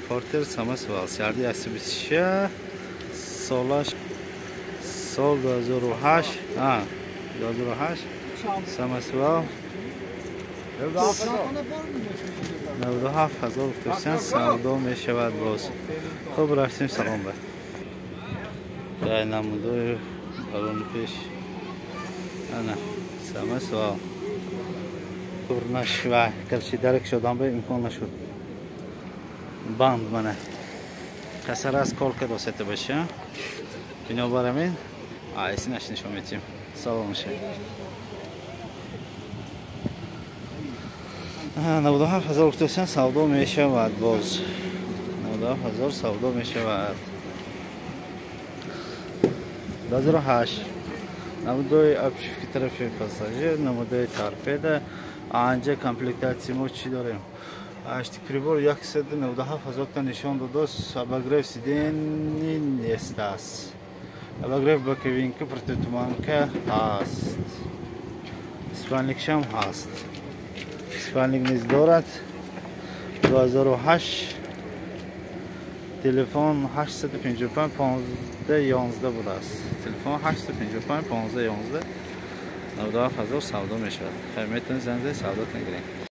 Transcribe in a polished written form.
پورتر سامسوال سردی 126 سالش سال 2008 2008 سامسوال 97,000 گفتن سودا می شود باز. خب رفتیم سلام به جای نموده بالون پیش انا سامسوال تورنش و کلشی درک شدم به امکان نشد باند منه کسر از کال که دوسته باشه بنابراین ایسی نشون میتیم سلام میشه 97,000 گفتن سودا می شود باز 97,000 سودا می شود 2008 نمودای اپشفی طرف پاساژیر نمودای تارپیده آنجا کامپلیکتاسی ما چی داریم اشتی پریبور 197,000 تا نشان داده اباگریف سیدینی نیست است اباگریف با کوین که پرتتومان که هست اسپانیکش هم هست اسپانیک نیز دارد 2008 تلفن 855 15 11 بوده است تلفن 855 15 11 97,000 سودا می شود خیلی میتونید زنده سودا کنید